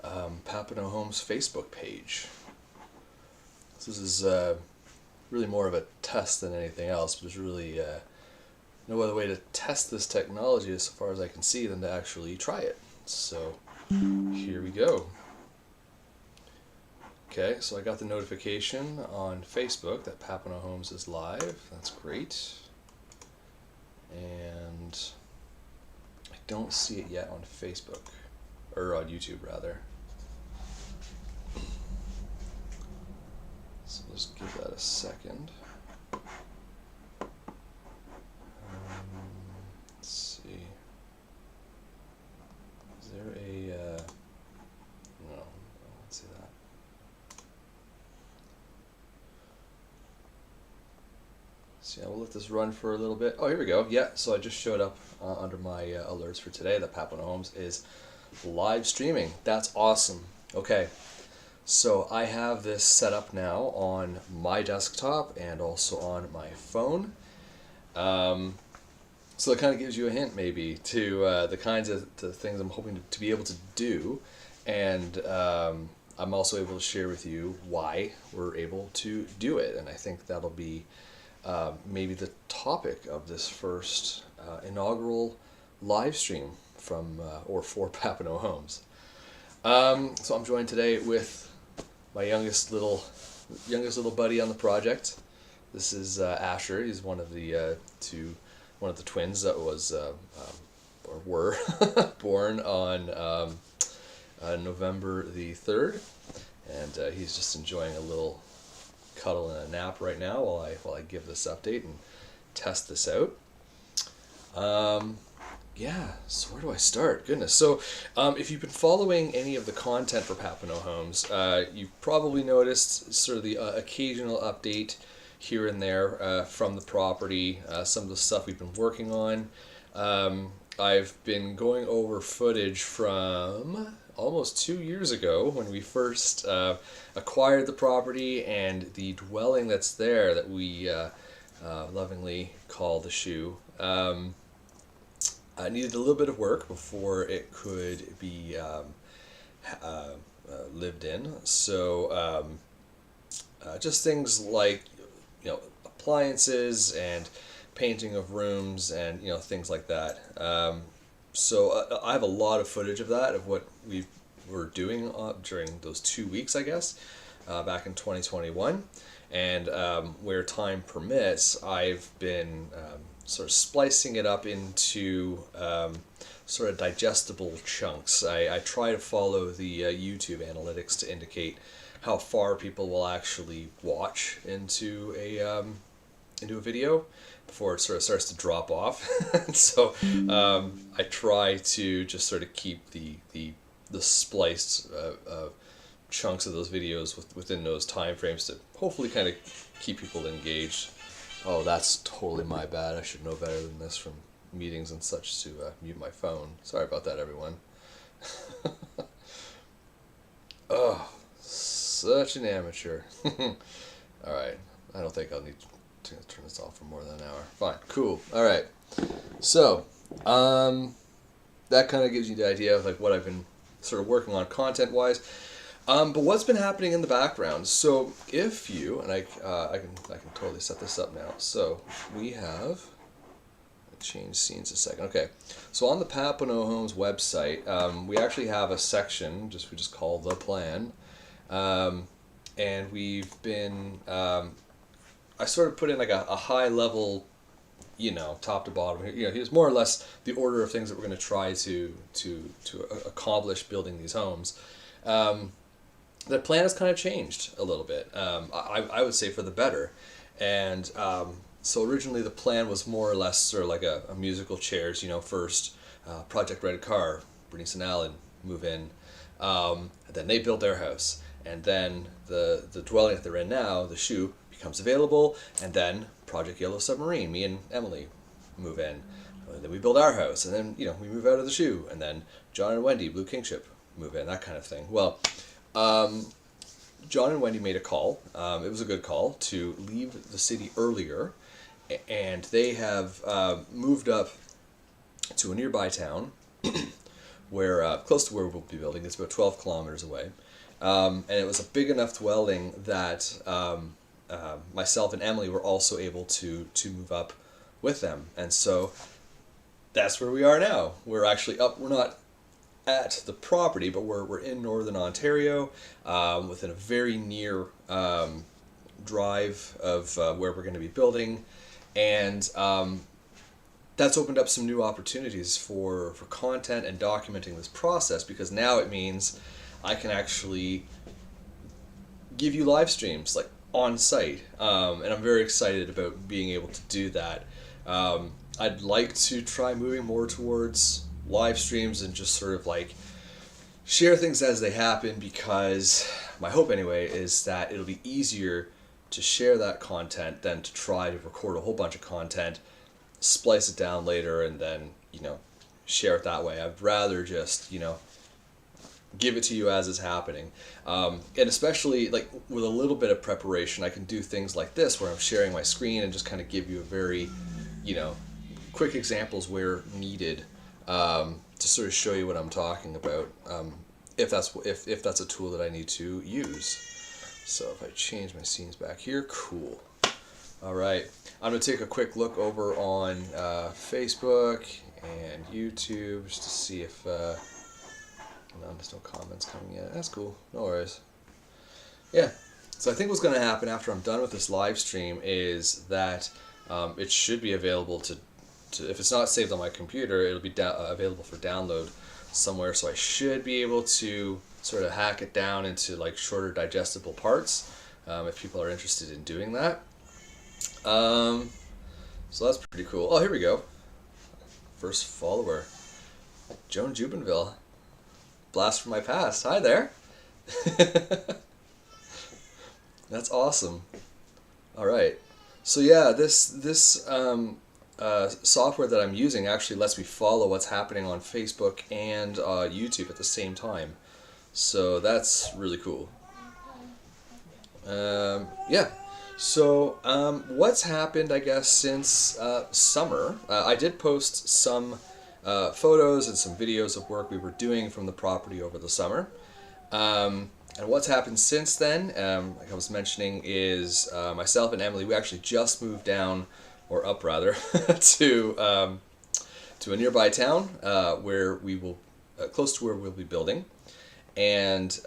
Papineau Homes Facebook page. So this is really more of a test than anything else, but there's really no other way to test this technology as far as I can see than to actually try it. So here we go. Okay, so I got the notification on Facebook that Papineau Homes is live. That's great. And I don't see it yet on Facebook, or on YouTube rather. So let's give that a second. Let's see. Is there a no, I don't see that. So yeah, we'll let this run for a little bit. Oh, here we go. Yeah, so I just showed up under my alerts for today that Papineau Homes is live streaming. That's awesome. Okay, so I have this set up now on my desktop and also on my phone. So it kind of gives you a hint maybe to the kinds of the things I'm hoping to be able to do. And I'm also able to share with you why we're able to do it. And I think that'll be maybe the topic of this first inaugural live stream from or for Papineau Homes. So I'm joined today with my youngest little buddy on the project. This is Asher. He's one of the twins that was or were born on November the 3rd, and he's just enjoying a little cuddle and a nap right now while I give this update and test this out. Yeah, so where do I start? Goodness. So if you've been following any of the content for Papineau Homes, you've probably noticed sort of the occasional update here and there from the property, some of the stuff we've been working on. I've been going over footage from almost 2 years ago when we first acquired the property and the dwelling that's there that we lovingly call the Shoe. Needed a little bit of work before it could be lived in. So just things like appliances and painting of rooms and things like that. So I have a lot of footage of that, of what we were doing during those 2 weeks, I guess, back in 2021. And where time permits, I've been sort of splicing it up into sort of digestible chunks. I try to follow the YouTube analytics to indicate how far people will actually watch into a video before it sort of starts to drop off. So I try to just sort of keep the spliced chunks of those videos within those time frames to hopefully kind of keep people engaged. Oh, that's totally my bad. I should know better than this from meetings and such to mute my phone. Sorry about that, everyone. Oh, such an amateur. Alright, I don't think I'll need to turn this off for more than an hour. Fine, cool. Alright, so that kind of gives you the idea of like what I've been sort of working on content-wise. But what's been happening in the background? So if you, and I can totally set this up now. So we have, change scenes a second. Okay, so on the Papineau Homes website, we actually have a section we just call the plan, and we've been I sort of put in like a high level, top to bottom. Here's more or less the order of things that we're going to try to accomplish building these homes. The plan has kind of changed a little bit. I would say for the better. And so originally the plan was more or less sort of like a musical chairs, first Project Red Car, Bernice and Alan move in. And then they build their house. And then the dwelling that they're in now, the Shoe, becomes available. And then Project Yellow Submarine, me and Emily move in. And then we build our house. And then, we move out of the Shoe. And then John and Wendy, Blue Kingship, move in, that kind of thing. Well, John and Wendy made a call. It was a good call to leave the city earlier, and they have moved up to a nearby town where close to where we'll be building. It's about 12 kilometers away, and it was a big enough dwelling that myself and Emily were also able to move up with them, and so that's where we are now. We're actually up. We're not at the property, but we're in northern Ontario, within a very near drive of where we're going to be building, and that's opened up some new opportunities for content and documenting this process, because now it means I can actually give you live streams like on site, and I'm very excited about being able to do that. I'd like to try moving more towards live streams and just sort of like share things as they happen, because my hope anyway is that it'll be easier to share that content than to try to record a whole bunch of content, splice it down later, and then, share it that way. I'd rather just, give it to you as it's happening. And especially like with a little bit of preparation, I can do things like this where I'm sharing my screen and just kind of give you a very, quick examples where needed, to sort of show you what I'm talking about, if that's a tool that I need to use. So if I change my scenes back here, cool. All right, I'm gonna take a quick look over on Facebook and YouTube just to see if no, there's no comments coming yet. That's cool, no worries. Yeah, so I think what's gonna happen after I'm done with this live stream is that it should be available to if it's not saved on my computer, it'll be available for download somewhere, so I should be able to sort of hack it down into like shorter digestible parts, if people are interested in doing that. So that's pretty cool. Oh, here we go. First follower, Joan Jubinville. Blast from my past. Hi there. That's awesome. All right. So yeah, this software that I'm using actually lets me follow what's happening on Facebook and YouTube at the same time. So that's really cool. Yeah. So what's happened, I guess, since summer? I did post some photos and some videos of work we were doing from the property over the summer. And what's happened since then, like I was mentioning, is myself and Emily, we actually just moved down, or up rather, to a nearby town where we will, close to where we'll be building. And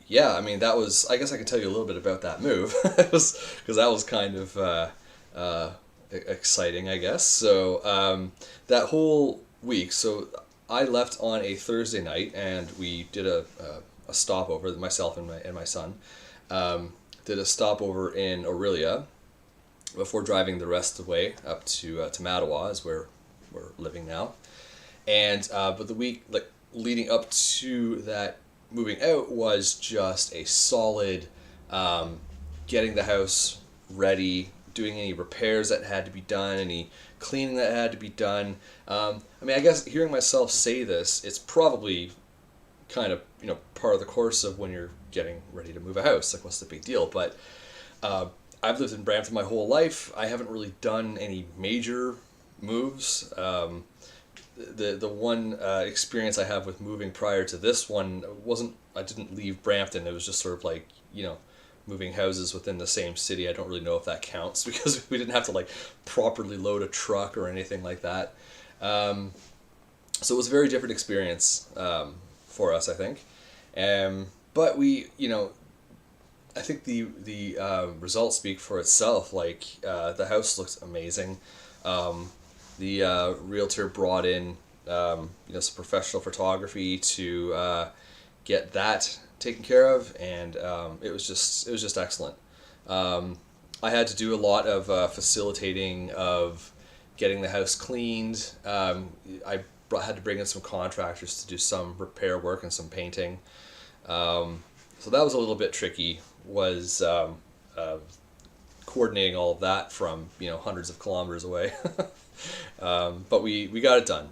yeah, I mean, that was, I guess I can tell you a little bit about that move, because that was kind of exciting, I guess. So that whole week, so I left on a Thursday night, and we did a stopover, myself and my son, did a stopover in Orillia before driving the rest of the way up to Mattawa, is where we're living now. And but the week like leading up to that moving out was just a solid getting the house ready, doing any repairs that had to be done, any cleaning that had to be done. I mean, I guess hearing myself say this, it's probably kind of, part of the course of when you're getting ready to move a house. Like, what's the big deal? But I've lived in Brampton my whole life. I haven't really done any major moves. The one experience I have with moving prior to this one I didn't leave Brampton. It was just sort of like, moving houses within the same city. I don't really know if that counts because we didn't have to like properly load a truck or anything like that. So it was a very different experience for us, I think. But we, I think the results speak for itself. Like the house looks amazing. The realtor brought in some professional photography to get that taken care of, and it was just excellent. I had to do a lot of facilitating of getting the house cleaned. I had to bring in some contractors to do some repair work and some painting. So that was a little bit tricky, was coordinating all of that from hundreds of kilometers away. But we got it done.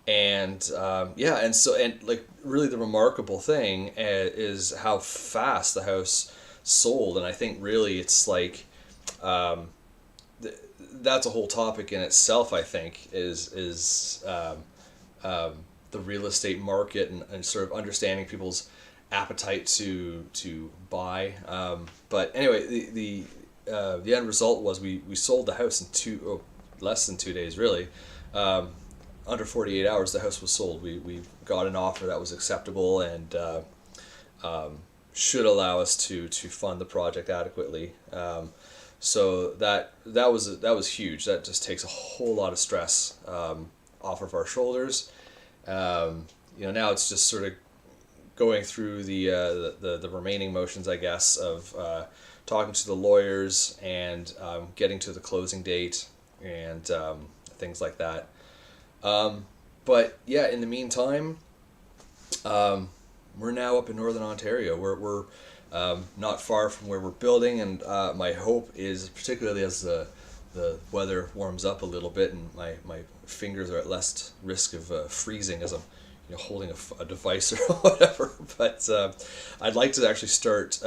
And really the remarkable thing is how fast the house sold. And I think really it's like that's a whole topic in itself. I think is the real estate market, and sort of understanding people's appetite to buy. But anyway, the end result was we sold the house in less than 2 days, really. Under 48 hours, the house was sold. We got an offer that was acceptable and should allow us to fund the project adequately. So that was huge. That just takes a whole lot of stress off of our shoulders. Now it's just sort of going through the remaining motions, I guess, of talking to the lawyers and getting to the closing date and things like that. But yeah, in the meantime, we're now up in Northern Ontario. We're not far from where we're building, and my hope is, particularly as the weather warms up a little bit and my fingers are at less risk of freezing as I'm holding a device or whatever. But I'd like to actually start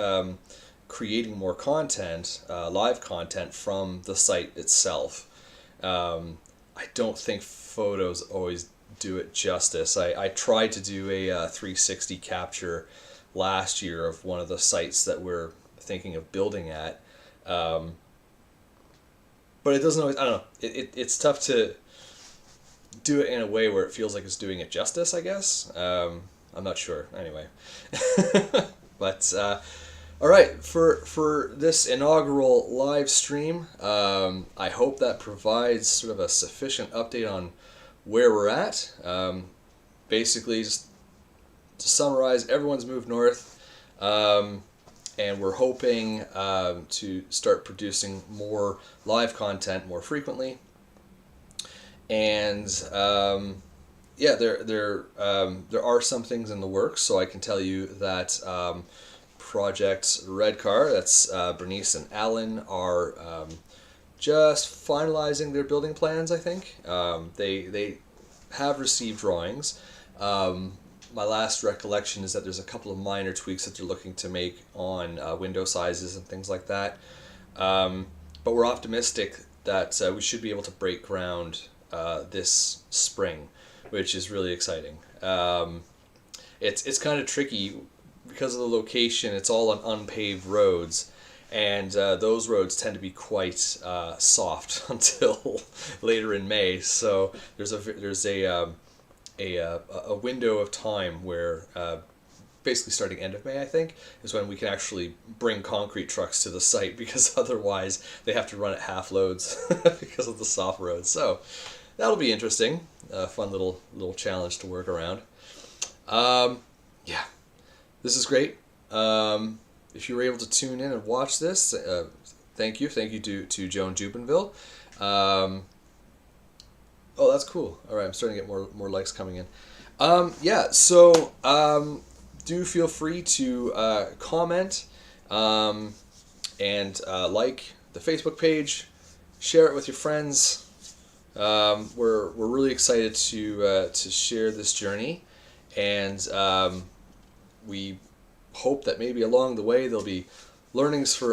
creating more content, live content from the site itself. I don't think photos always do it justice. I tried to do a 360 capture last year of one of the sites that we're thinking of building at. But it doesn't always, I don't know, it's tough to do it in a way where it feels like it's doing it justice, I guess. I'm not sure, anyway. But, all right, for this inaugural live stream, I hope that provides sort of a sufficient update on where we're at. Basically, just to summarize, everyone's moved north, and we're hoping to start producing more live content more frequently. And yeah, there are some things in the works. So I can tell you that Project Redcar, that's Bernice and Alan, are just finalizing their building plans. I think they have received drawings. My last recollection is that there's a couple of minor tweaks that they're looking to make on window sizes and things like that. But we're optimistic that we should be able to break ground this spring, which is really exciting. It's kind of tricky because of the location. It's all on unpaved roads, and those roads tend to be quite soft until later in May. So there's a window of time where basically starting end of May, I think, is when we can actually bring concrete trucks to the site, because otherwise they have to run at half loads because of the soft roads. So that'll be interesting, a fun little challenge to work around. Yeah, this is great. If you were able to tune in and watch this, thank you to Joan Jubinville. Oh, that's cool. All right, I'm starting to get more likes coming in. Yeah, so do feel free to comment and like the Facebook page, share it with your friends. We're really excited to share this journey, and we hope that maybe along the way there'll be learnings for